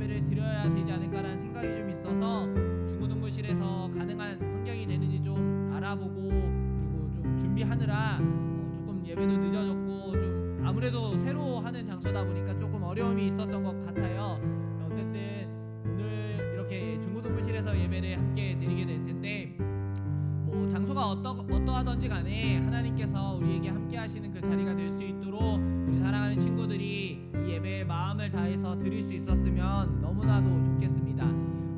예배를 드려야 되지 않을까라는 생각이 좀 있어서 중고등부실에서 가능한 환경이 되는지 좀 알아보고 그리고 좀 준비하느라 조금 예배도 늦어졌고 좀 아무래도 새로 하는 장소다 보니까 조금 어려움이 있었던 것 같아요. 어쨌든 오늘 이렇게 중고등부실에서 예배를 함께 드리게 될 텐데 뭐 장소가 어떠하던지 간에 하나님께서 우리에게 함께 하시는 그 자리가 될 수 있도록 우리 사랑하는 친구들이 이 예배에 마음을 다해서 드릴 수 있었으면 너무나도 좋겠습니다.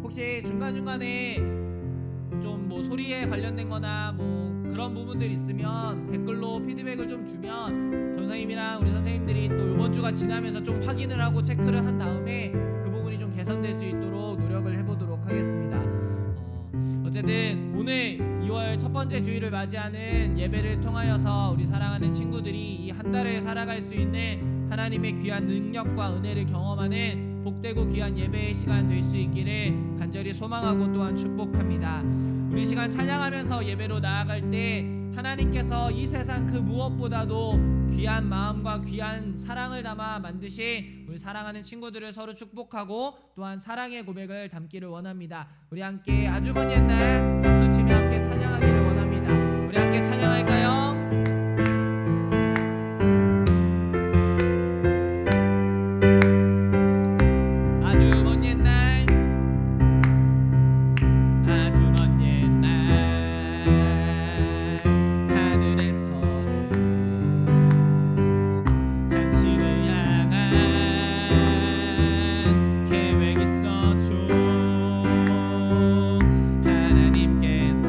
혹시 중간중간에 좀 뭐 소리에 관련된 거나 뭐 그런 부분들 있으면 댓글로 피드백을 좀 주면 전선생님이랑 우리 선생님들이 또 이번 주가 지나면서 좀 확인을 하고 체크를 한 다음에 그 부분이 좀 개선될 수 있도록 노력을 해보도록 하겠습니다. 어쨌든 오늘 2월 첫 번째 주일을 맞이하는 예배를 통하여서 우리 사랑하는 친구들이 이 한 달을 살아갈 수 있는 하나님의 귀한 능력과 은혜를 경험하는 복되고 귀한 예배의 시간 될 수 있기를 간절히 소망하고 또한 축복합니다. 우리 시간 찬양하면서 예배로 나아갈 때 하나님께서 이 세상 그 무엇보다도 귀한 마음과 귀한 사랑을 담아 만드신 우리 사랑하는 친구들을 서로 축복하고 또한 사랑의 고백을 담기를 원합니다. 우리 함께 아주 먼 옛날 박수치며 함께 찬양하기를 원합니다. 우리 함께 찬양할까요? 하나님께서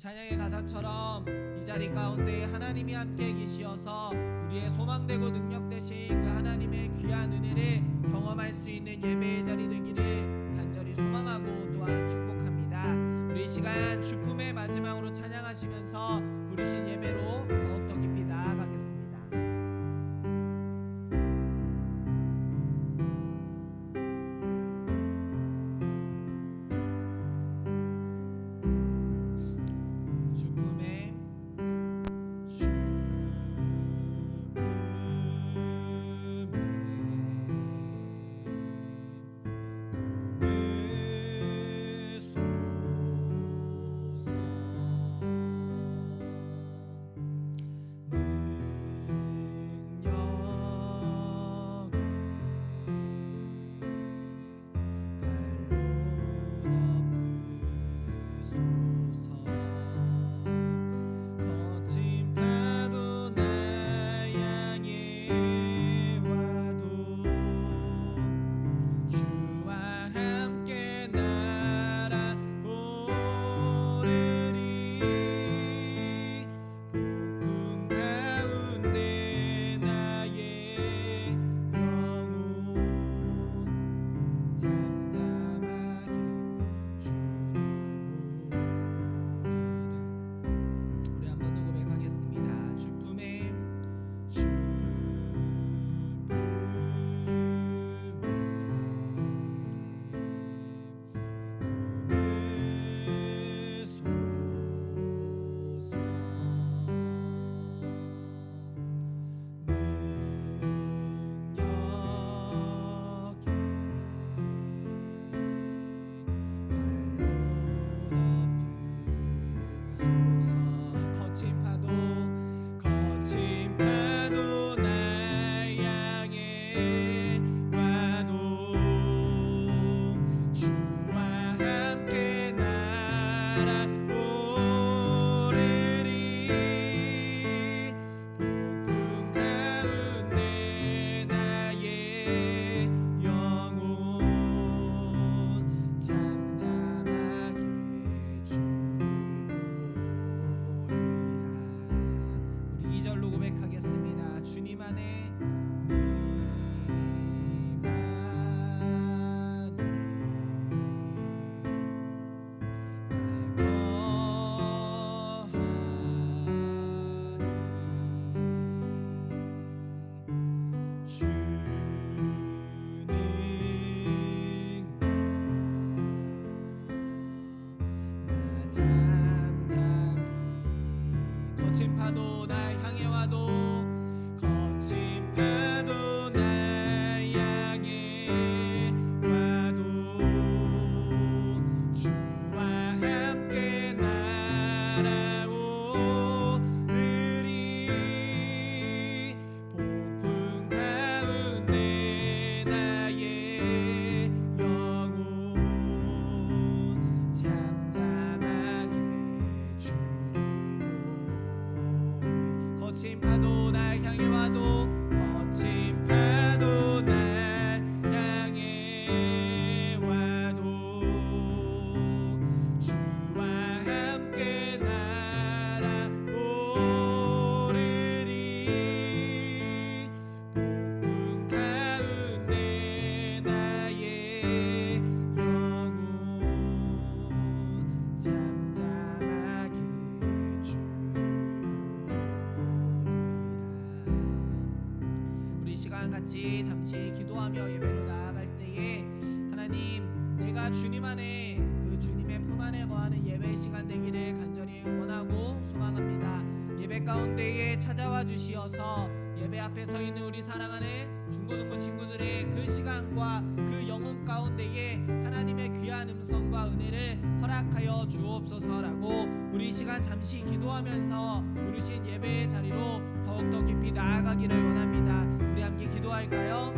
찬양의 가사처럼 이 자리 가운데 하나님이 함께 계시어서 우리의 소망되고 능력되신 그 하나님의 귀한 은혜를 경험할 수 있는 예배의 자리 되기를 간절히 소망하고 또한 축복합니다. 우리 이 시간 주품의 마지막으로 찬양하시면서 부르신 예배로 더욱더 깊이 나아가겠습니다. 거친 파도 날 향해 와도 거친 파도 날 향해 와도 주와 함께 날아오르리 폭풍 가운데 나의 영혼 잠잠하게 거친 파도 날 향해 와도 거친 파도 날 향해 와도 주와 함께 날아오르리 폭풍 가운데 나의 영혼 잠잠하게 우리 시간 같이 잠시 기도하며 예배로 나아갈 때에 하나님 내가 주님 안에 그 주님의 품 안에 거하는 예배 시간 되기를 간절히 원하고 소망합니다. 예배 가운데에 찾아와 주시어서 예배 앞에 서 있는 우리 사랑하는 중고등부 친구들의 그 시간과 그 영혼 가운데에 하나님의 귀한 음성과 은혜를 허락하여 주옵소서라고 우리 시간 잠시 기도하면서 부르신 예배의 자리로 더욱더 깊이 나아가기를 원합니다. 우리 함께 기도할까요?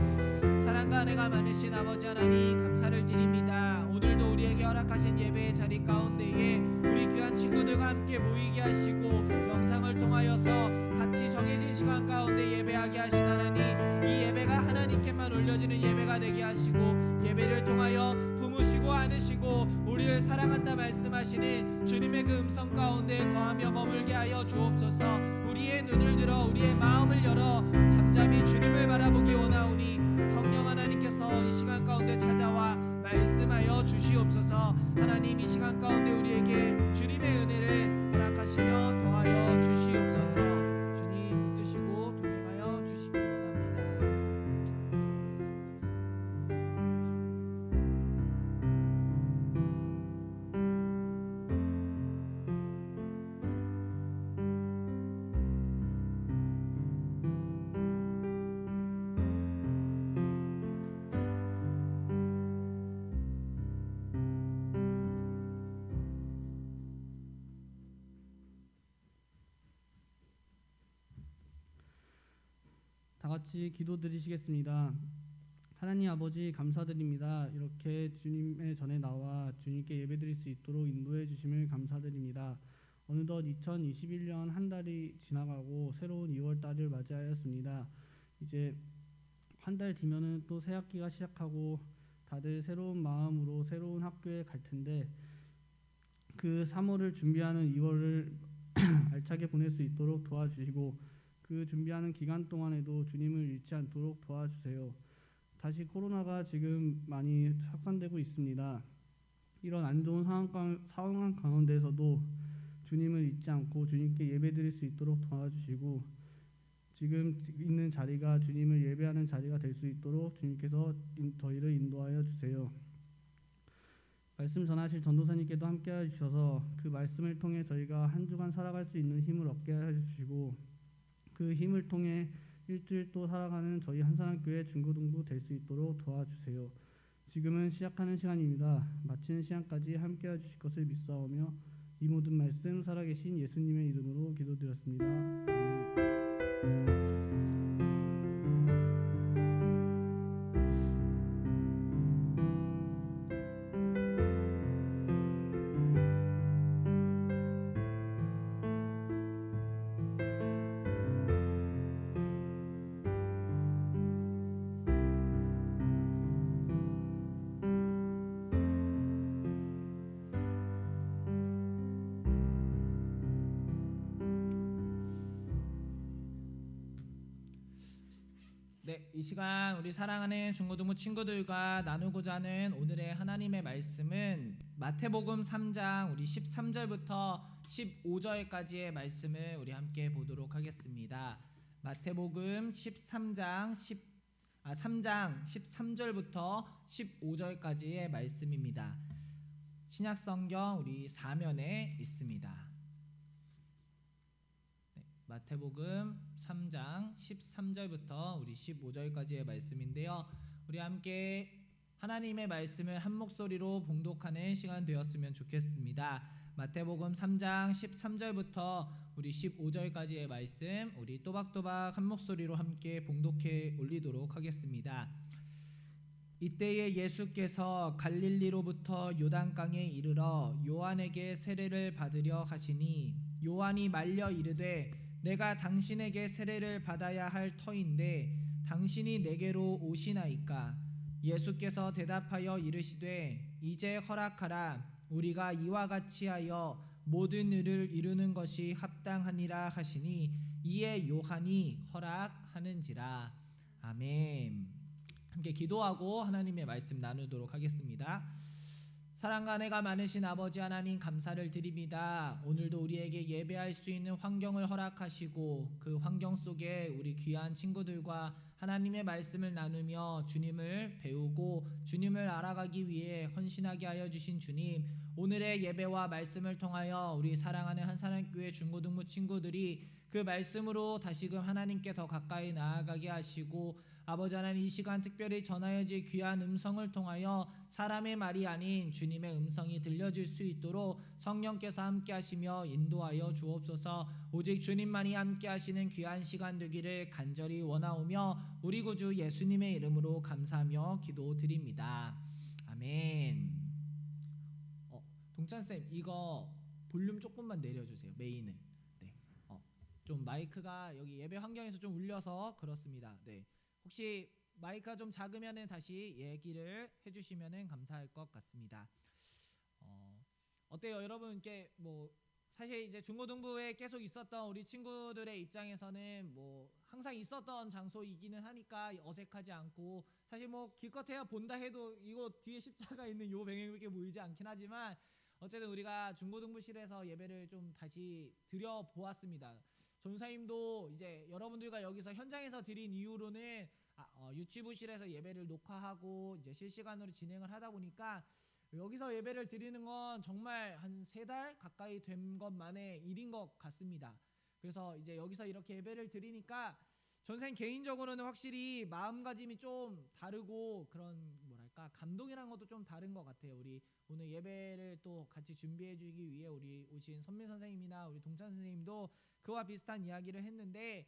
사랑과 은혜가 많으신 아버지 하나님 감사를 드립니다. 오늘도 우리에게 허락하신 예배의 자리 가운데에 우리 귀한 친구들과 함께 모이게 하시고 영상을 통하여서 같이 정해진 시간 가운데 예배하게 하신 하나님, 이 예배가 하나님께만 올려지는 예배가 되게 하시고 예배를 통하여 품으시고 안으시고 우리를 사랑한다 말씀하시는 주님의 그 음성 가운데 거하며 머물게 하여 주옵소서. 우리의 눈을 들어 우리의 마음을 열어 잠잠히 주님을 바라보기 원하오니 성령 하나님께서 이 시간 가운데 찾아와 말씀하여 주시옵소서. 하나님, 이 시간 가운데 우리에게 주님의 은혜를 허락하시며 더하여 주시옵소서. 주님 붙드시고 동행하여 주시기 원합니다. 다 같이 기도드리시겠습니다. 하나님 아버지, 감사드립니다. 이렇게 주님의 전에 나와 주님께 예배드릴 수 있도록 인도해 주심을 감사드립니다. 어느덧 2021년 한 달이 지나가고 새로운 2월 달을 맞이하였습니다. 이제 한 달 뒤면은 또 새 학기가 시작하고 다들 새로운 마음으로 새로운 학교에 갈 텐데, 그 3월을 준비하는 2월을 알차게 보낼 수 있도록 도와주시고, 그 준비하는 기간 동안에도 주님을 잃지 않도록 도와주세요. 다시 코로나가 지금 많이 확산되고 있습니다. 이런 안 좋은 상황 가운데서도 주님을 잊지 않고 주님께 예배드릴 수 있도록 도와주시고, 지금 있는 자리가 주님을 예배하는 자리가 될 수 있도록 주님께서 저희를 인도하여 주세요. 말씀 전하실 전도사님께도 함께해 주셔서 그 말씀을 통해 저희가 한 주간 살아갈 수 있는 힘을 얻게 해주시고, 그 힘을 통해 일주일 또 살아가는 저희 한산학교의 중고등부 될 수 있도록 도와주세요. 지금은 시작하는 시간입니다. 마치는 시간까지 함께해 주실 것을 믿사오며 이 모든 말씀 살아계신 예수님의 이름으로 기도드렸습니다. 아멘. 네, 이 시간 우리 사랑하는 중고등부 친구들과 나누고자 하는 오늘의 하나님의 말씀은 마태복음 3장 우리 13절부터 15절까지의 말씀을 우리 함께 보도록 하겠습니다. 마태복음 3장 13절부터 15절까지의 말씀입니다. 신약성경 우리 4면에 있습니다. 마태복음 3장 13절부터 우리 15절까지의 말씀인데요. 우리 함께 하나님의 말씀을 한 목소리로 봉독하는 시간 되었으면 좋겠습니다. 마태복음 3장 13절부터 우리 15절까지의 말씀 우리 또박또박 한 목소리로 함께 봉독해 올리도록 하겠습니다. 이때에 예수께서 갈릴리로부터 요단강에 이르러 요한에게 세례를 받으려 하시니 요한이 말려 이르되 내가 당신에게 세례를 받아야 할 터인데 당신이 내게로 오시나이까? 예수께서 대답하여 이르시되 이제 허락하라. 우리가 이와 같이 하여 모든 일을 이루는 것이 합당하니라 하시니 이에 요한이 허락하는지라. 아멘. 함께 기도하고 하나님의 말씀 나누도록 하겠습니다. 사랑과 은혜가 많으신 아버지 하나님, 감사를 드립니다. 오늘도 우리에게 예배할 수 있는 환경을 허락하시고 그 환경 속에 우리 귀한 친구들과 하나님의 말씀을 나누며 주님을 배우고 주님을 알아가기 위해 헌신하게 하여 주신 주님, 오늘의 예배와 말씀을 통하여 우리 사랑하는 한산학교의 중고등부 친구들이 그 말씀으로 다시금 하나님께 더 가까이 나아가게 하시고, 아버지 하나님, 이 시간 특별히 전하여질 귀한 음성을 통하여 사람의 말이 아닌 주님의 음성이 들려질 수 있도록 성령께서 함께 하시며 인도하여 주옵소서. 오직 주님만이 함께 하시는 귀한 시간 되기를 간절히 원하오며 우리 구주 예수님의 이름으로 감사하며 기도드립니다. 아멘. 동찬쌤, 이거 볼륨 조금만 내려주세요. 메인을. 네. 좀 마이크가 여기 예배 환경에서 좀 울려서 그렇습니다. 네. 혹시 마이크가 좀 작으면은 다시 얘기를 해주시면은 감사할 것 같습니다. 어때요, 여러분? 이게 뭐 사실 이제 중고등부에 계속 있었던 우리 친구들의 입장에서는 뭐 항상 있었던 장소이기는 하니까 어색하지 않고, 사실 뭐 기껏해야 본다 해도 이거 뒤에 십자가 있는 요 배경밖에 보이지 않긴 하지만 어쨌든 우리가 중고등부실에서 예배를 좀 다시 드려 보았습니다. 전사님도 이제 여러분들과 여기서 현장에서 드린 이후로는 유치부실에서 예배를 녹화하고 이제 실시간으로 진행을 하다 보니까 여기서 예배를 드리는 건 정말 한 3달 가까이 된 것만의 일인 것 같습니다. 그래서 이제 여기서 이렇게 예배를 드리니까 전생 개인적으로는 확실히 마음가짐이 좀 다르고 그런 뭐랄까 감동이란 것도 좀 다른 것 같아요. 우리 오늘 예배를 또 같이 준비해 주기 위해 우리 오신 선민 선생님이나 우리 동찬 선생님도 그와 비슷한 이야기를 했는데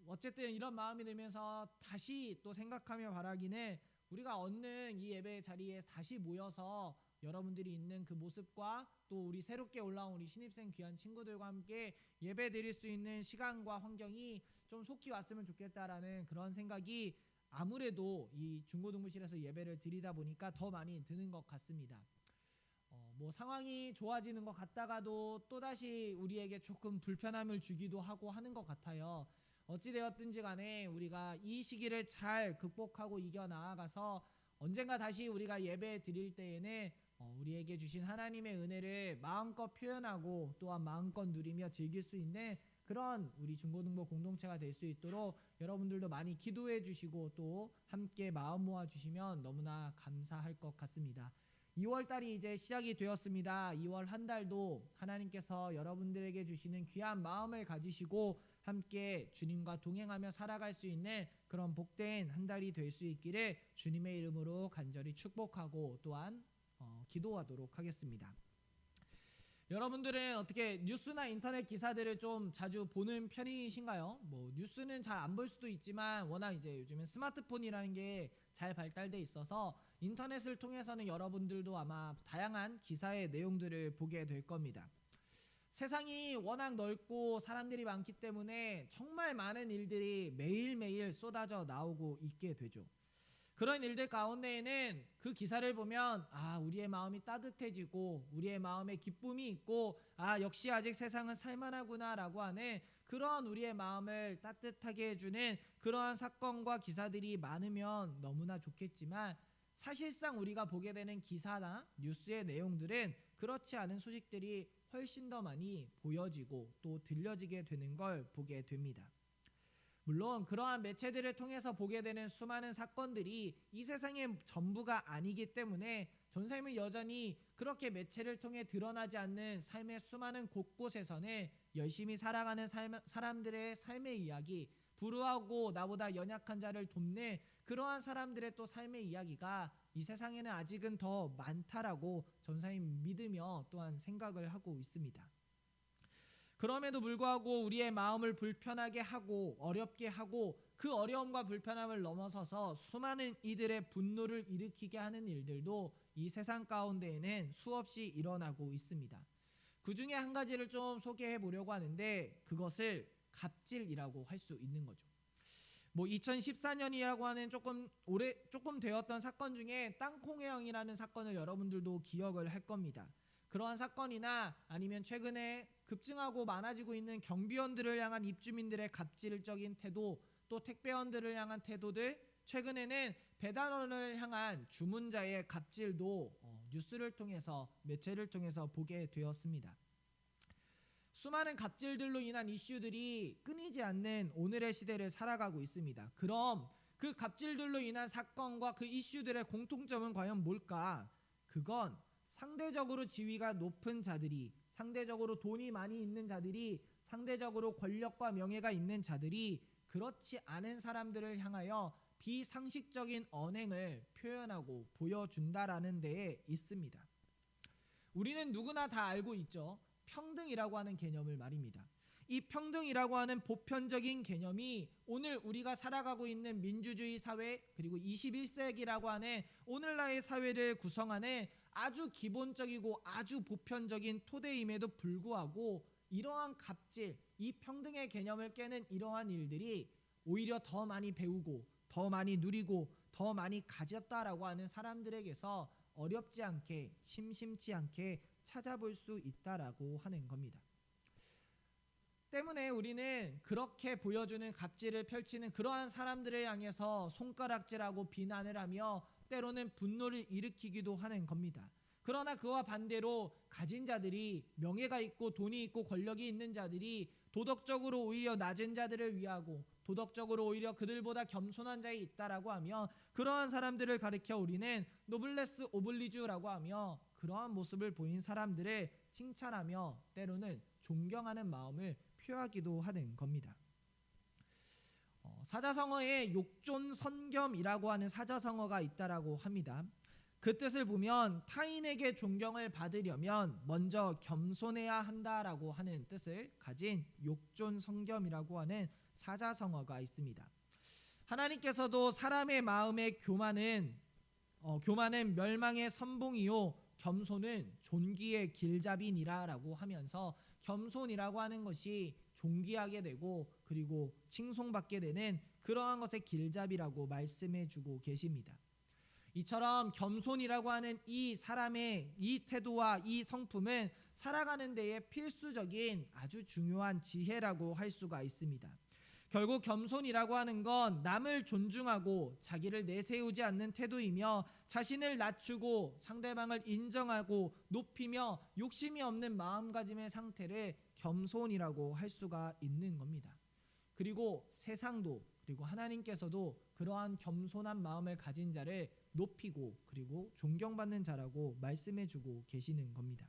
어쨌든 이런 마음이 들면서 다시 또 생각하며 바라기는 우리가 얻는 이 예배 자리에 다시 모여서 여러분들이 있는 그 모습과 또 우리 새롭게 올라온 우리 신입생 귀한 친구들과 함께 예배 드릴 수 있는 시간과 환경이 좀 속히 왔으면 좋겠다라는 그런 생각이 아무래도 이 중고등부실에서 예배를 드리다 보니까 더 많이 드는 것 같습니다. 뭐 상황이 좋아지는 것 같다가도 또다시 우리에게 조금 불편함을 주기도 하고 하는 것 같아요. 어찌되었든지 간에 우리가 이 시기를 잘 극복하고 이겨 나아가서 언젠가 다시 우리가 예배 드릴 때에는 우리에게 주신 하나님의 은혜를 마음껏 표현하고 또한 마음껏 누리며 즐길 수 있는 그런 우리 중고등부 공동체가 될 수 있도록 여러분들도 많이 기도해 주시고 또 함께 마음 모아 주시면 너무나 감사할 것 같습니다. 2월달이 이제 시작이 되었습니다. 2월 한 달도 하나님께서 여러분들에게 주시는 귀한 마음을 가지시고 함께 주님과 동행하며 살아갈 수 있는 그런 복된 한 달이 될 수 있기를 주님의 이름으로 간절히 축복하고 또한 기도하도록 하겠습니다. 여러분들은 어떻게 뉴스나 인터넷 기사들을 좀 자주 보는 편이신가요? 뭐 뉴스는 잘 안 볼 수도 있지만 워낙 이제 요즘은 스마트폰이라는 게 잘 발달돼 있어서 인터넷을 통해서는 여러분들도 아마 다양한 기사의 내용들을 보게 될 겁니다. 세상이 워낙 넓고 사람들이 많기 때문에 정말 많은 일들이 매일매일 쏟아져 나오고 있게 되죠. 그런 일들 가운데에는 그 기사를 보면 우리의 마음이 따뜻해지고 우리의 마음에 기쁨이 있고 역시 아직 세상은 살만하구나 라고 하는 그런 우리의 마음을 따뜻하게 해주는 그러한 사건과 기사들이 많으면 너무나 좋겠지만 사실상 우리가 보게 되는 기사나 뉴스의 내용들은 그렇지 않은 소식들이 훨씬 더 많이 보여지고 또 들려지게 되는 걸 보게 됩니다. 물론 그러한 매체들을 통해서 보게 되는 수많은 사건들이 이 세상의 전부가 아니기 때문에 전사님은 여전히 그렇게 매체를 통해 드러나지 않는 삶의 수많은 곳곳에서는 열심히 살아가는 사람들의 삶의 이야기, 불우하고 나보다 연약한 자를 돕는 그러한 사람들의 또 삶의 이야기가 이 세상에는 아직은 더 많다라고 전사님 믿으며 또한 생각을 하고 있습니다. 그럼에도 불구하고 우리의 마음을 불편하게 하고 어렵게 하고 그 어려움과 불편함을 넘어서서 수많은 이들의 분노를 일으키게 하는 일들도 이 세상 가운데에는 수없이 일어나고 있습니다. 그 중에 한 가지를 좀 소개해 보려고 하는데 그것을 갑질이라고 할 수 있는 거죠. 2014년이라고 하는 조금 되었던 사건 중에 땅콩회항이라는 사건을 여러분들도 기억을 할 겁니다. 그러한 사건이나 아니면 최근에 급증하고 많아지고 있는 경비원들을 향한 입주민들의 갑질적인 태도, 또 택배원들을 향한 태도들, 최근에는 배달원을 향한 주문자의 갑질도 뉴스를 통해서 매체를 통해서 보게 되었습니다. 수많은 갑질들로 인한 이슈들이 끊이지 않는 오늘의 시대를 살아가고 있습니다. 그럼 그 갑질들로 인한 사건과 그 이슈들의 공통점은 과연 뭘까? 그건 상대적으로 지위가 높은 자들이, 상대적으로 돈이 많이 있는 자들이, 상대적으로 권력과 명예가 있는 자들이 그렇지 않은 사람들을 향하여 비상식적인 언행을 표현하고 보여준다라는 데에 있습니다. 우리는 누구나 다 알고 있죠. 평등이라고 하는 개념을 말입니다. 이 평등이라고 하는 보편적인 개념이 오늘 우리가 살아가고 있는 민주주의 사회 그리고 21세기라고 하는 오늘날의 사회를 구성하는 아주 기본적이고 아주 보편적인 토대임에도 불구하고 이러한 갑질, 이 평등의 개념을 깨는 이러한 일들이 오히려 더 많이 배우고 더 많이 누리고 더 많이 가졌다라고 하는 사람들에게서 어렵지 않게 심심치 않게 찾아볼 수 있다라고 하는 겁니다. 때문에 우리는 그렇게 보여주는 갑질을 펼치는 그러한 사람들을 향해서 손가락질하고 비난을 하며 때로는 분노를 일으키기도 하는 겁니다. 그러나 그와 반대로 가진 자들이, 명예가 있고 돈이 있고 권력이 있는 자들이 도덕적으로 오히려 낮은 자들을 위하고 도덕적으로 오히려 그들보다 겸손한 자에 있다라고 하며 그러한 사람들을 가리켜 우리는 노블레스 오블리주라고 하며 그러한 모습을 보인 사람들을 칭찬하며 때로는 존경하는 마음을 표하기도 하는 겁니다. 사자성어에 욕존선겸이라고 하는 사자성어가 있다라고 합니다. 그 뜻을 보면 타인에게 존경을 받으려면 먼저 겸손해야 한다라고 하는 뜻을 가진 욕존선겸이라고 하는 사자성어가 있습니다. 하나님께서도 사람의 마음의 교만은 멸망의 선봉이요 겸손은 존귀의 길잡이니라라고 하면서 겸손이라고 하는 것이 존귀하게 되고 그리고 칭송받게 되는 그러한 것의 길잡이라고 말씀해 주고 계십니다. 이처럼 겸손이라고 하는 이 사람의 이 태도와 이 성품은 살아가는 데에 필수적인 아주 중요한 지혜라고 할 수가 있습니다. 결국 겸손이라고 하는 건 남을 존중하고 자기를 내세우지 않는 태도이며 자신을 낮추고 상대방을 인정하고 높이며 욕심이 없는 마음가짐의 상태를 겸손이라고 할 수가 있는 겁니다. 그리고 세상도 그리고 하나님께서도 그러한 겸손한 마음을 가진 자를 높이고 그리고 존경받는 자라고 말씀해주고 계시는 겁니다.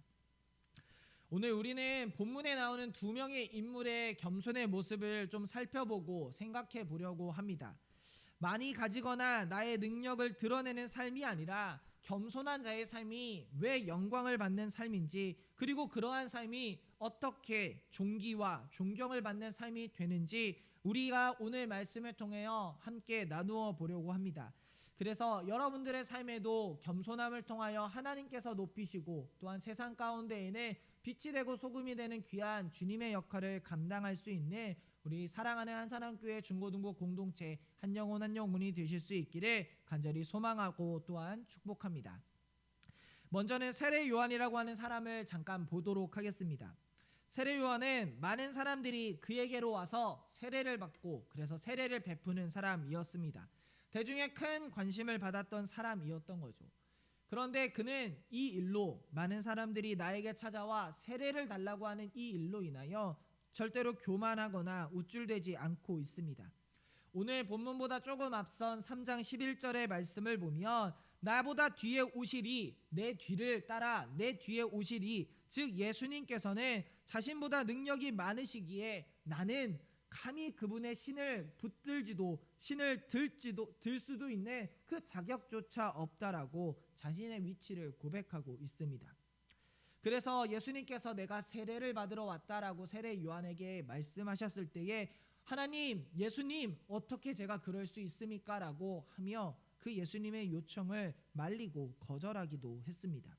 오늘 우리는 본문에 나오는 두 명의 인물의 겸손의 모습을 좀 살펴보고 생각해 보려고 합니다. 많이 가지거나 나의 능력을 드러내는 삶이 아니라 겸손한 자의 삶이 왜 영광을 받는 삶인지 그리고 그러한 삶이 어떻게 존귀와 존경을 받는 삶이 되는지 우리가 오늘 말씀을 통하여 함께 나누어 보려고 합니다. 그래서 여러분들의 삶에도 겸손함을 통하여 하나님께서 높이시고 또한 세상 가운데에는 빛이 되고 소금이 되는 귀한 주님의 역할을 감당할 수 있는 우리 사랑하는 한사랑교회 중고등부 공동체 한 영혼 한 영혼이 되실 수 있기를 간절히 소망하고 또한 축복합니다. 먼저는 세례 요한이라고 하는 사람을 잠깐 보도록 하겠습니다. 세례 요한은 많은 사람들이 그에게로 와서 세례를 받고 그래서 세례를 베푸는 사람이었습니다. 대중의 큰 관심을 받았던 사람이었던 거죠. 그런데 그는 이 일로 많은 사람들이 나에게 찾아와 세례를 달라고 하는 이 일로 인하여 절대로 교만하거나 우쭐대지 않고 있습니다. 오늘 본문보다 조금 앞선 3장 11절의 말씀을 보면 나보다 뒤에 오시리 내 뒤를 따라 내 뒤에 오시리 즉 예수님께서는 자신보다 능력이 많으시기에 나는 감히 그분의 신을 붙들지도 신을 들 수도 있는 그 자격조차 없다라고 자신의 위치를 고백하고 있습니다. 그래서 예수님께서 내가 세례를 받으러 왔다라고 세례 요한에게 말씀하셨을 때에 하나님, 예수님 어떻게 제가 그럴 수 있습니까? 라고 하며 그 예수님의 요청을 말리고 거절하기도 했습니다.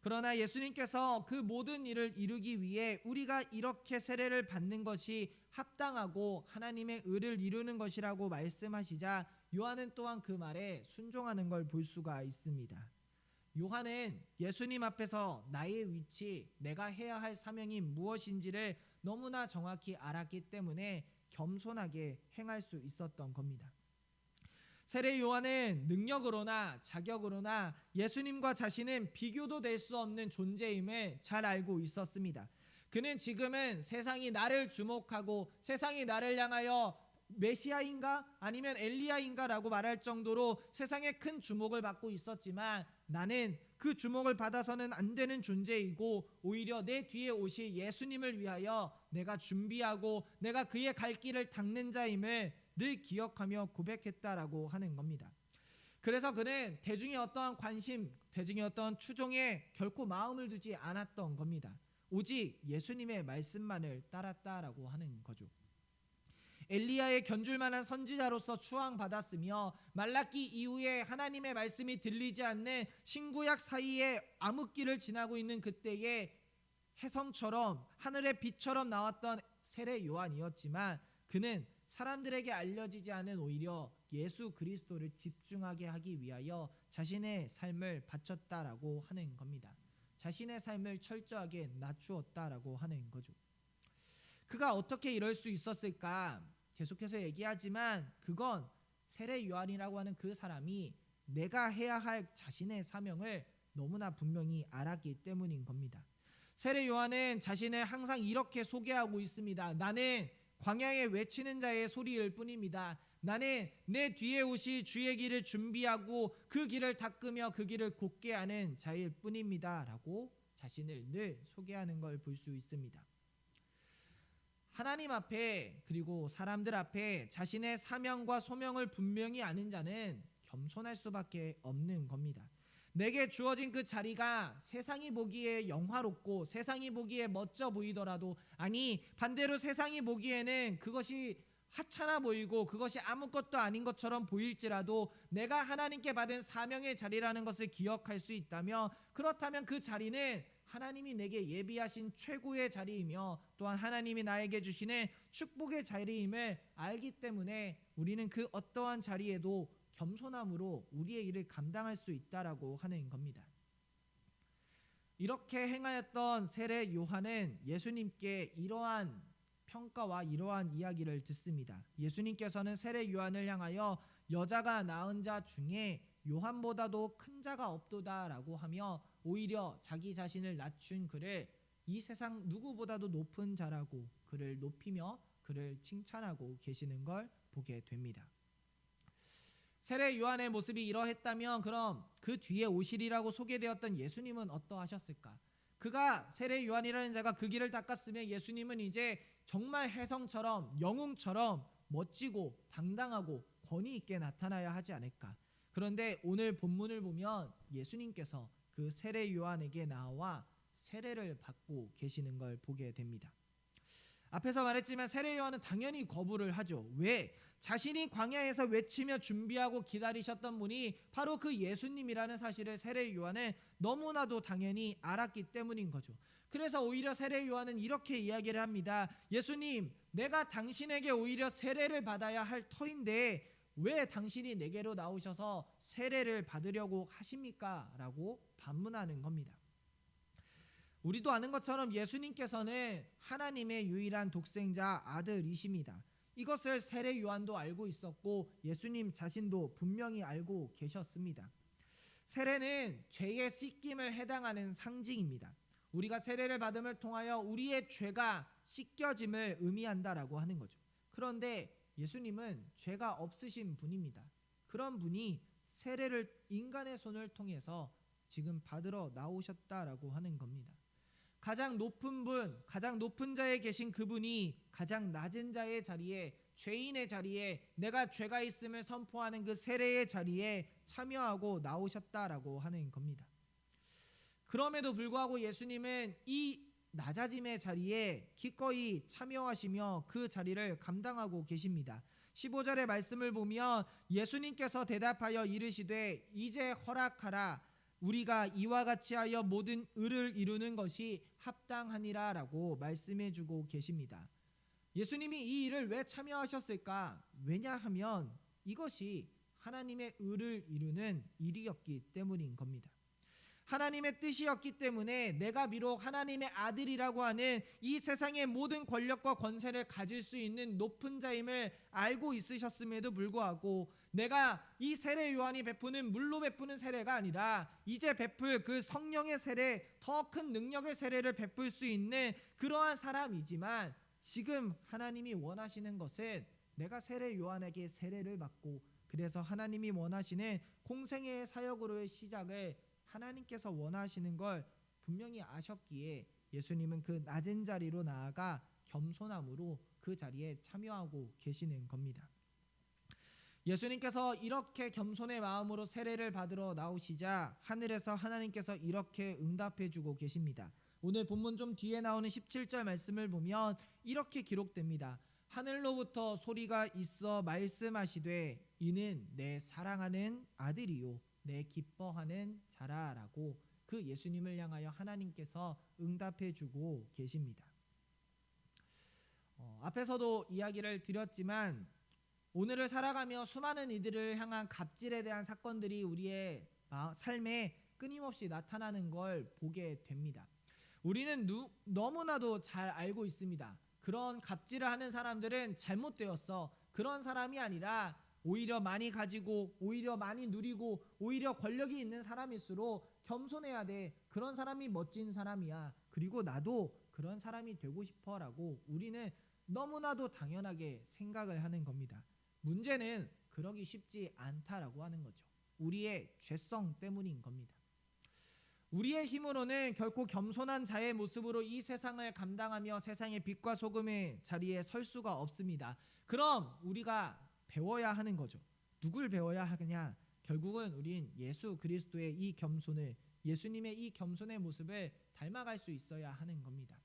그러나 예수님께서 그 모든 일을 이루기 위해 우리가 이렇게 세례를 받는 것이 합당하고 하나님의 의를 이루는 것이라고 말씀하시자 요한은 또한 그 말에 순종하는 걸 볼 수가 있습니다. 요한은 예수님 앞에서 나의 위치, 내가 해야 할 사명이 무엇인지를 너무나 정확히 알았기 때문에 겸손하게 행할 수 있었던 겁니다. 세례 요한은 능력으로나 자격으로나 예수님과 자신은 비교도 될 수 없는 존재임을 잘 알고 있었습니다. 그는 지금은 세상이 나를 주목하고 세상이 나를 향하여 메시아인가 아니면 엘리야인가 라고 말할 정도로 세상에 큰 주목을 받고 있었지만 나는 그 주목을 받아서는 안 되는 존재이고 오히려 내 뒤에 오실 예수님을 위하여 내가 준비하고 내가 그의 갈 길을 닦는 자임을 늘 기억하며 고백했다라고 하는 겁니다. 그래서 그는 대중의 어떠한 관심, 대중의 어떠한 추종에 결코 마음을 두지 않았던 겁니다. 오직 예수님의 말씀만을 따랐다라고 하는 거죠. 엘리야의 견줄만한 선지자로서 추앙받았으며 말라기 이후에 하나님의 말씀이 들리지 않는 신구약 사이에 암흑기를 지나고 있는 그때에 혜성처럼 하늘의 빛처럼 나왔던 세례 요한이었지만 그는 사람들에게 알려지지 않은 오히려 예수 그리스도를 집중하게 하기 위하여 자신의 삶을 바쳤다라고 하는 겁니다. 자신의 삶을 철저하게 낮추었다라고 하는 거죠. 그가 어떻게 이럴 수 있었을까? 계속해서 얘기하지만 그건 세례 요한이라고 하는 그 사람이 내가 해야 할 자신의 사명을 너무나 분명히 알았기 때문인 겁니다. 세례 요한은 자신을 항상 이렇게 소개하고 있습니다. 나는 광야에 외치는 자의 소리일 뿐입니다. 나는 내 뒤에 오실 주의 길을 준비하고 그 길을 닦으며 그 길을 곧게 하는 자일 뿐입니다 라고 자신을 늘 소개하는 걸 볼 수 있습니다. 하나님 앞에 그리고 사람들 앞에 자신의 사명과 소명을 분명히 아는 자는 겸손할 수밖에 없는 겁니다. 내게 주어진 그 자리가 세상이 보기에 영화롭고 세상이 보기에 멋져 보이더라도, 아니 반대로 세상이 보기에는 그것이 하찮아 보이고 그것이 아무것도 아닌 것처럼 보일지라도 내가 하나님께 받은 사명의 자리라는 것을 기억할 수 있다며, 그렇다면 그 자리는 하나님이 내게 예비하신 최고의 자리이며 또한 하나님이 나에게 주시는 축복의 자리임을 알기 때문에 우리는 그 어떠한 자리에도 겸손함으로 우리의 일을 감당할 수 있다라고 하는 겁니다. 이렇게 행하였던 세례 요한은 예수님께 이러한 평가와 이러한 이야기를 듣습니다. 예수님께서는 세례 요한을 향하여 여자가 낳은 자 중에 요한보다도 큰 자가 없도다라고 하며 오히려 자기 자신을 낮춘 그를 이 세상 누구보다도 높은 자라고 그를 높이며 그를 칭찬하고 계시는 걸 보게 됩니다. 세례 요한의 모습이 이러했다면 그럼 그 뒤에 오시리라고 소개되었던 예수님은 어떠하셨을까? 그가 세례 요한이라는 자가 그 길을 닦았으면 예수님은 이제 정말 혜성처럼 영웅처럼 멋지고 당당하고 권위 있게 나타나야 하지 않을까? 그런데 오늘 본문을 보면 예수님께서 그 세례 요한에게 나와 세례를 받고 계시는 걸 보게 됩니다. 앞에서 말했지만 세례 요한은 당연히 거부를 하죠. 왜? 자신이 광야에서 외치며 준비하고 기다리셨던 분이 바로 그 예수님이라는 사실을 세례 요한은 너무나도 당연히 알았기 때문인 거죠. 그래서 오히려 세례 요한은 이렇게 이야기를 합니다. 예수님, 내가 당신에게 오히려 세례를 받아야 할 터인데 왜 당신이 내게로 나오셔서 세례를 받으려고 하십니까? 라고 반문하는 겁니다. 우리도 아는 것처럼 예수님께서는 하나님의 유일한 독생자 아들이십니다. 이것을 세례 요한도 알고 있었고 예수님 자신도 분명히 알고 계셨습니다. 세례는 죄의 씻김을 해당하는 상징입니다. 우리가 세례를 받음을 통하여 우리의 죄가 씻겨짐을 의미한다라고 하는 거죠. 그런데 예수님은 죄가 없으신 분입니다. 그런 분이 세례를 인간의 손을 통해서 지금 받으러 나오셨다라고 하는 겁니다. 가장 높은 분, 가장 높은 자에 계신 그분이 가장 낮은 자의 자리에, 죄인의 자리에, 내가 죄가 있음을 선포하는 그 세례의 자리에 참여하고 나오셨다라고 하는 겁니다. 그럼에도 불구하고 예수님은 이 낮아짐의 자리에 기꺼이 참여하시며 그 자리를 감당하고 계십니다. 15절의 말씀을 보면 예수님께서 대답하여 이르시되 이제 허락하라, 우리가 이와 같이 하여 모든 의를 이루는 것이 합당하니라 라고 말씀해 주고 계십니다. 예수님이 이 일을 왜 참여하셨을까? 왜냐하면 이것이 하나님의 의를 이루는 일이었기 때문인 겁니다. 하나님의 뜻이었기 때문에 내가 비록 하나님의 아들이라고 하는 이 세상의 모든 권력과 권세를 가질 수 있는 높은 자임을 알고 있으셨음에도 불구하고 내가 이 세례 요한이 베푸는 물로 베푸는 세례가 아니라 이제 베풀 그 성령의 세례, 더 큰 능력의 세례를 베풀 수 있는 그러한 사람이지만 지금 하나님이 원하시는 것은 내가 세례 요한에게 세례를 받고 그래서 하나님이 원하시는 공생애의 사역으로의 시작을 하나님께서 원하시는 걸 분명히 아셨기에 예수님은 그 낮은 자리로 나아가 겸손함으로 그 자리에 참여하고 계시는 겁니다. 예수님께서 이렇게 겸손의 마음으로 세례를 받으러 나오시자 하늘에서 하나님께서 이렇게 응답해 주고 계십니다. 오늘 본문 좀 뒤에 나오는 17절 말씀을 보면 이렇게 기록됩니다. 하늘로부터 소리가 있어 말씀하시되 이는 내 사랑하는 아들이요 내 기뻐하는 자라라고 그 예수님을 향하여 하나님께서 응답해 주고 계십니다. 앞에서도 이야기를 드렸지만 오늘을 살아가며 수많은 이들을 향한 갑질에 대한 사건들이 우리의 삶에 끊임없이 나타나는 걸 보게 됩니다. 우리는 너무나도 잘 알고 있습니다. 그런 갑질을 하는 사람들은 잘못되었어. 그런 사람이 아니라 오히려 많이 가지고 오히려 많이 누리고 오히려 권력이 있는 사람일수록 겸손해야 돼. 그런 사람이 멋진 사람이야. 그리고 나도 그런 사람이 되고 싶어라고 우리는 너무나도 당연하게 생각을 하는 겁니다. 문제는 그러기 쉽지 않다라고 하는 거죠. 우리의 죄성 때문인 겁니다. 우리의 힘으로는 결코 겸손한 자의 모습으로 이 세상을 감당하며 세상의 빛과 소금의 자리에 설 수가 없습니다. 그럼 우리가 배워야 하는 거죠. 누굴 배워야 하느냐? 결국은 우린 예수 그리스도의 이 겸손을, 예수님의 이 겸손의 모습을 닮아갈 수 있어야 하는 겁니다.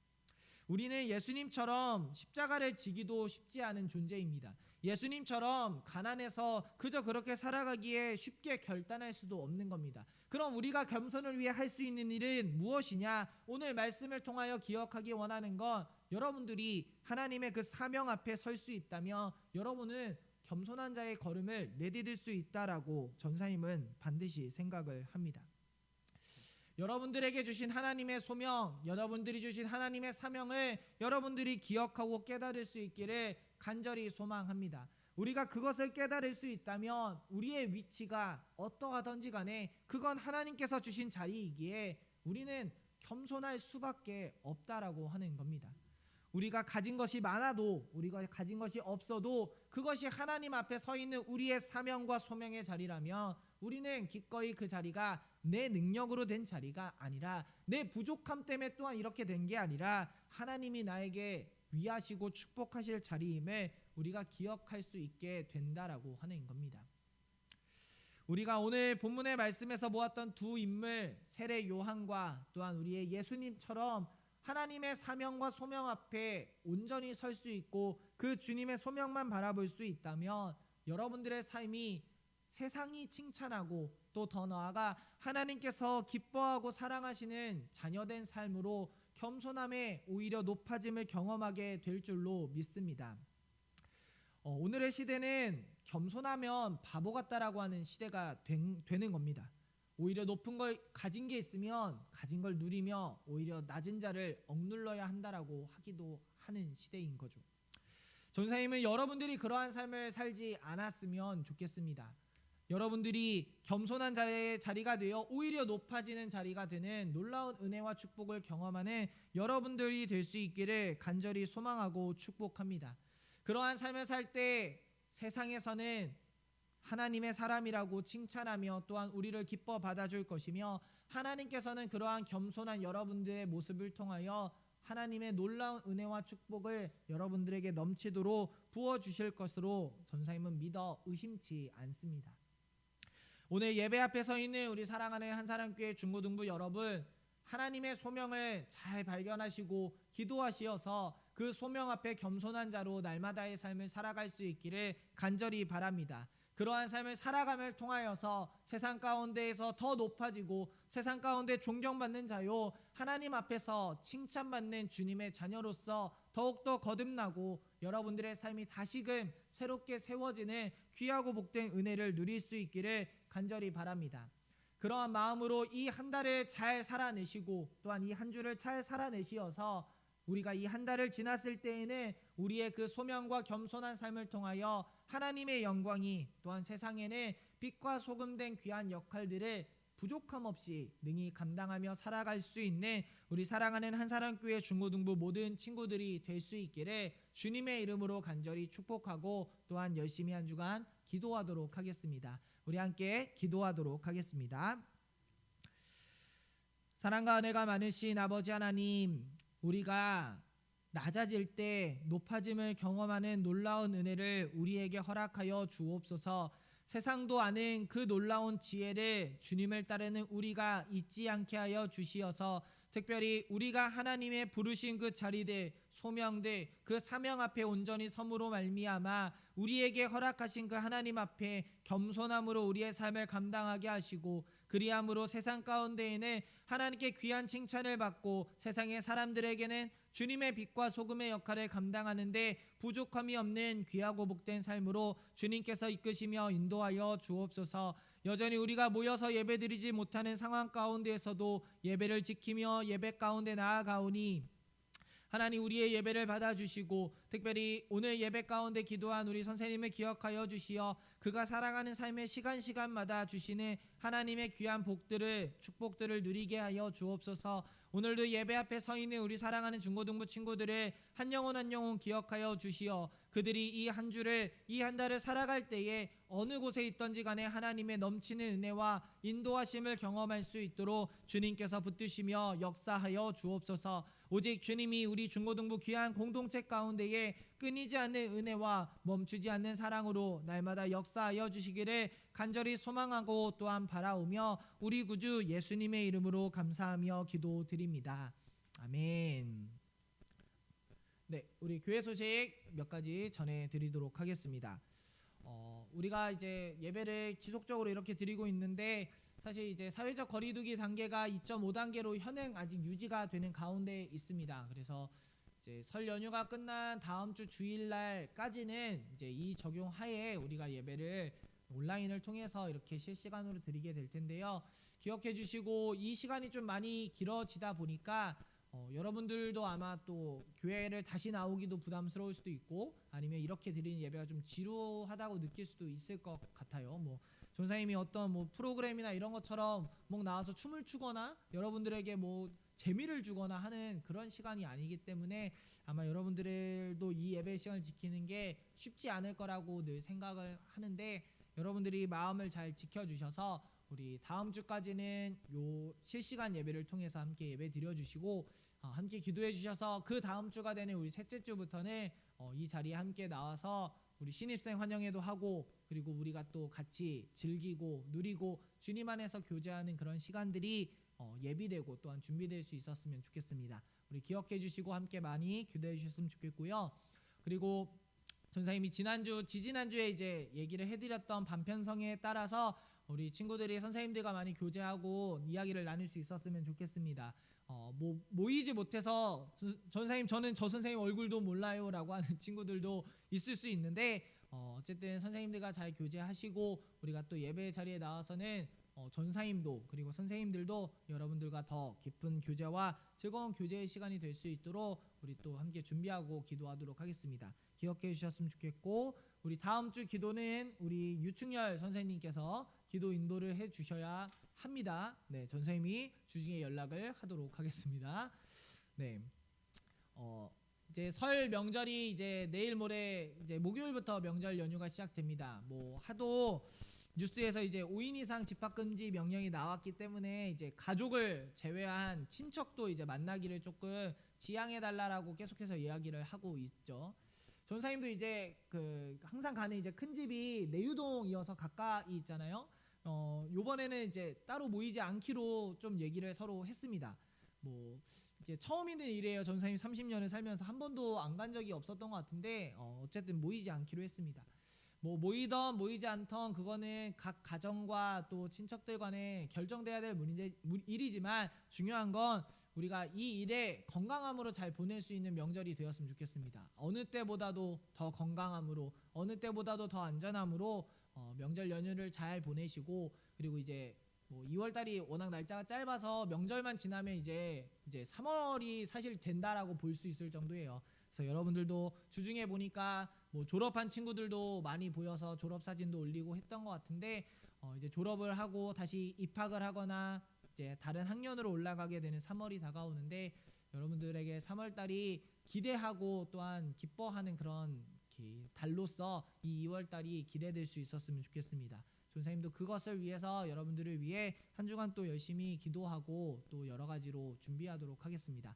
우리는 예수님처럼 십자가를 지기도 쉽지 않은 존재입니다. 예수님처럼 가난해서 그저 그렇게 살아가기에 쉽게 결단할 수도 없는 겁니다. 그럼 우리가 겸손을 위해 할 수 있는 일은 무엇이냐? 오늘 말씀을 통하여 기억하기 원하는 건 여러분들이 하나님의 그 사명 앞에 설 수 있다면 여러분은 겸손한 자의 걸음을 내디딜 수 있다라고 전사님은 반드시 생각을 합니다. 여러분들에게 주신 하나님의 소명, 여러분들이 주신 하나님의 사명을 여러분들이 기억하고 깨달을 수 있기를 간절히 소망합니다. 우리가 그것을 깨달을 수 있다면 우리의 위치가 어떠하든지 간에 그건 하나님께서 주신 자리이기에 우리는 겸손할 수밖에 없다라고 하는 겁니다. 우리가 가진 것이 많아도 우리가 가진 것이 없어도 그것이 하나님 앞에 서 있는 우리의 사명과 소명의 자리라면 우리는 기꺼이 그 자리가 내 능력으로 된 자리가 아니라 내 부족함 때문에 또한 이렇게 된 게 아니라 하나님이 나에게 위하시고 축복하실 자리임을 우리가 기억할 수 있게 된다라고 하는 겁니다. 우리가 오늘 본문의 말씀에서 보았던 두 인물 세례 요한과 또한 우리의 예수님처럼 하나님의 사명과 소명 앞에 온전히 설 수 있고 그 주님의 소명만 바라볼 수 있다면 여러분들의 삶이 세상이 칭찬하고 또 더 나아가 하나님께서 기뻐하고 사랑하시는 자녀된 삶으로 겸손함에 오히려 높아짐을 경험하게 될 줄로 믿습니다. 오늘의 시대는 겸손하면 바보 같다라고 하는 시대가 되는 겁니다. 오히려 높은 걸 가진 게 있으면 가진 걸 누리며 오히려 낮은 자를 억눌러야 한다라고 하기도 하는 시대인 거죠. 전사님은 여러분들이 그러한 삶을 살지 않았으면 좋겠습니다. 여러분들이 겸손한 자의 자리가 되어 오히려 높아지는 자리가 되는 놀라운 은혜와 축복을 경험하는 여러분들이 될 수 있기를 간절히 소망하고 축복합니다. 그러한 삶을 살 때 세상에서는 하나님의 사람이라고 칭찬하며 또한 우리를 기뻐 받아줄 것이며 하나님께서는 그러한 겸손한 여러분들의 모습을 통하여 하나님의 놀라운 은혜와 축복을 여러분들에게 넘치도록 부어주실 것으로 전사님은 믿어 의심치 않습니다. 오늘 예배 앞에 서 있는 우리 사랑하는 한사람교회 중고등부 여러분, 하나님의 소명을 잘 발견하시고 기도하시어서 그 소명 앞에 겸손한 자로 날마다의 삶을 살아갈 수 있기를 간절히 바랍니다. 그러한 삶을 살아감을 통하여서 세상 가운데에서 더 높아지고 세상 가운데 존경받는 자요 하나님 앞에서 칭찬받는 주님의 자녀로서 더욱더 거듭나고 여러분들의 삶이 다시금 새롭게 세워지는 귀하고 복된 은혜를 누릴 수 있기를 간절히 바랍니다. 그러한 마음으로 이 한 달을 잘 살아내시고 또한 이 한 주를 잘 살아내시어서 우리가 이 한 달을 지났을 때에는 우리의 그 소명과 겸손한 삶을 통하여 하나님의 영광이 또한 세상에는 빛과 소금된 귀한 역할들을 부족함 없이 능히 감당하며 살아갈 수 있는 우리 사랑하는 한사람교회 중고등부 모든 친구들이 될 수 있기를 주님의 이름으로 간절히 축복하고 또한 열심히 한 주간 기도하도록 하겠습니다. 우리 함께 기도하도록 하겠습니다. 사랑과 은혜가 많으신 아버지 하나님, 우리가 낮아질 때 높아짐을 경험하는 놀라운 은혜를 우리에게 허락하여 주옵소서. 세상도 아는 그 놀라운 지혜를 주님을 따르는 우리가 잊지 않게 하여 주시어서 특별히 우리가 하나님의 부르신 그 자리들, 소명들, 그 사명 앞에 온전히 섬으로 말미암아 우리에게 허락하신 그 하나님 앞에 겸손함으로 우리의 삶을 감당하게 하시고 그 그리함으로 세상 가운데에는 하나님께 귀한 칭찬을 받고 세상의 사람들에게는 주님의 빛과 소금의 역할을 감당하는데 부족함이 없는 귀하고 복된 삶으로 주님께서 이끄시며 인도하여 주옵소서. 여전히 우리가 모여서 예배드리지 못하는 상황 가운데에서도 예배를 지키며 예배 가운데 나아가오니 하나님 우리의 예배를 받아주시고 특별히 오늘 예배 가운데 기도한 우리 선생님을 기억하여 주시어 그가 살아가는 삶의 시간마다 주시는 하나님의 귀한 복들을 축복들을 누리게 하여 주옵소서. 오늘도 예배 앞에 서 있는 우리 사랑하는 중고등부 친구들을 한 영혼 기억하여 주시어 그들이 이 한 주를 이 한 달을 살아갈 때에 어느 곳에 있던지 간에 하나님의 넘치는 은혜와 인도하심을 경험할 수 있도록 주님께서 붙드시며 역사하여 주옵소서. 오직 주님이 우리 중고등부 귀한 공동체 가운데에 끊이지 않는 은혜와 멈추지 않는 사랑으로 날마다 역사하여 주시기를 간절히 소망하고 또한 바라오며 우리 구주 예수님의 이름으로 감사하며 기도드립니다. 아멘. 네, 우리 교회 소식 몇 가지 전해드리도록 하겠습니다. 우리가 이제 예배를 지속적으로 이렇게 드리고 있는데 사실 이제 사회적 거리두기 단계가 2.5단계로 현행 아직 유지가 되는 가운데 있습니다. 그래서 이제 설 연휴가 끝난 다음 주 주일날까지는 이제 이 적용 하에 우리가 예배를 온라인을 통해서 이렇게 실시간으로 드리게 될 텐데요. 기억해 주시고 이 시간이 좀 많이 길어지다 보니까 여러분들도 아마 또 교회를 다시 나오기도 부담스러울 수도 있고 아니면 이렇게 드리는 예배가 좀 지루하다고 느낄 수도 있을 것 같아요. 뭐 전사님이 어떤 뭐 프로그램이나 이런 것처럼 뭐 나와서 춤을 추거나 여러분들에게 뭐 재미를 주거나 하는 그런 시간이 아니기 때문에 아마 여러분들도 이 예배 시간을 지키는 게 쉽지 않을 거라고 늘 생각을 하는데 여러분들이 마음을 잘 지켜주셔서 우리 다음 주까지는 요 실시간 예배를 통해서 함께 예배 드려주시고 함께 기도해 주셔서 그 다음 주가 되는 우리 셋째 주부터는 이 자리에 함께 나와서 우리 신입생 환영회도 하고 그리고 우리가 또 같이 즐기고 누리고 주님 안에서 교제하는 그런 시간들이 예비되고 또한 준비될 수 있었으면 좋겠습니다. 우리 기억해 주시고 함께 많이 기도해 주셨으면 좋겠고요. 그리고 전사님이 지지난주에 이제 얘기를 해드렸던 반편성에 따라서 우리 친구들이 선생님들과 많이 교제하고 이야기를 나눌 수 있었으면 좋겠습니다. 모이지 못해서 전사님 저는 저 선생님 얼굴도 몰라요라고 하는 친구들도 있을 수 있는데 어쨌든 선생님들과 잘 교제하시고 우리가 또 예배 자리에 나와서는 전사님도 그리고 선생님들도 여러분들과 더 깊은 교제와 즐거운 교제의 시간이 될 수 있도록 우리 또 함께 준비하고 기도하도록 하겠습니다. 기억해 주셨으면 좋겠고 우리 다음 주 기도는 우리 유충열 선생님께서 기도 인도를 해 주셔야 합니다. 네, 전사님이 주중에 연락을 하도록 하겠습니다. 네, 이제 설 명절이 이제 내일 모레 이제 목요일부터 명절 연휴가 시작됩니다. 뭐 하도 뉴스에서 이제 5인 이상 집합 금지 명령이 나왔기 때문에 이제 가족을 제외한 친척도 이제 만나기를 조금 지양해 달라라고 계속해서 이야기를 하고 있죠. 전사님도 이제 그 항상 가는 이제 큰 집이 내유동이어서 가까이 있잖아요. 요번에는 이제 따로 모이지 않기로 좀 얘기를 서로 했습니다. 뭐 이게 처음 있는 일이에요. 전사님 30년을 살면서 한 번도 안 간 적이 없었던 것 같은데 어쨌든 모이지 않기로 했습니다. 뭐 모이던 모이지 않던 그거는 각 가정과 또 친척들 간에 결정돼야 될 일이지만 중요한 건 우리가 이 일에 건강함으로 잘 보낼 수 있는 명절이 되었으면 좋겠습니다. 어느 때보다도 더 건강함으로 어느 때보다도 더 안전함으로 명절 연휴를 잘 보내시고 그리고 이제 뭐 2월달이 워낙 날짜가 짧아서 명절만 지나면 이제 3월이 사실 된다라고 볼 수 있을 정도예요. 그래서 여러분들도 주중에 보니까 뭐 졸업한 친구들도 많이 보여서 졸업 사진도 올리고 했던 것 같은데 이제 졸업을 하고 다시 입학을 하거나 이제 다른 학년으로 올라가게 되는 3월이 다가오는데 여러분들에게 3월달이 기대하고 또한 기뻐하는 그런 달로서 이 2월달이 기대될 수 있었으면 좋겠습니다. 전사님도 그것을 위해서 여러분들을 위해 한 주간 또 열심히 기도하고 또 여러 가지로 준비하도록 하겠습니다.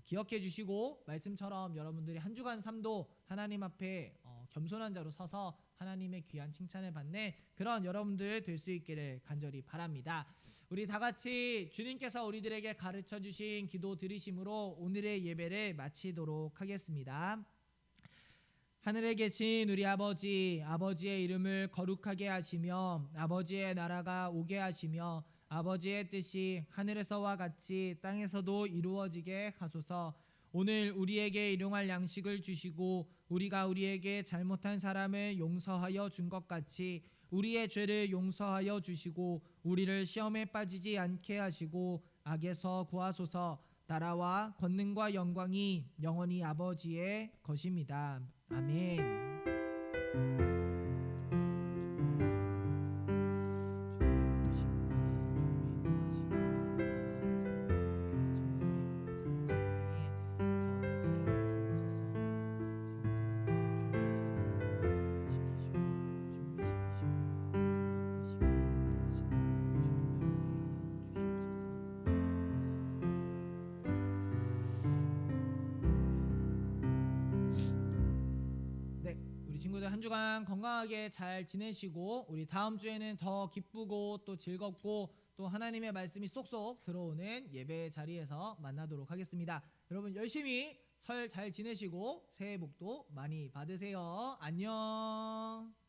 기억해 주시고 말씀처럼 여러분들이 한 주간 삶도 하나님 앞에 겸손한 자로 서서 하나님의 귀한 칭찬을 받는 그런 여러분들 될 수 있기를 간절히 바랍니다. 우리 다 같이 주님께서 우리들에게 가르쳐 주신 기도 들으심으로 오늘의 예배를 마치도록 하겠습니다. 하늘에 계신 우리 아버지의 이름을 거룩하게 하시며 아버지의 나라가 오게 하시며 아버지의 뜻이 하늘에서와 같이 땅에서도 이루어지게 하소서. 오늘 우리에게 일용할 양식을 주시고 우리가 우리에게 잘못한 사람을 용서하여 준 것 같이 우리의 죄를 용서하여 주시고 우리를 시험에 빠지지 않게 하시고 악에서 구하소서. 나라와 권능과 영광이 영원히 아버지의 것입니다. 아멘. 네, 우리 친구들 한 주간 건강하게 잘 지내시고 우리 다음 주에는 더 기쁘고 또 즐겁고 또 하나님의 말씀이 쏙쏙 들어오는 예배 자리에서 만나도록 하겠습니다. 여러분 열심히 설 잘 지내시고 새해 복도 많이 받으세요. 안녕.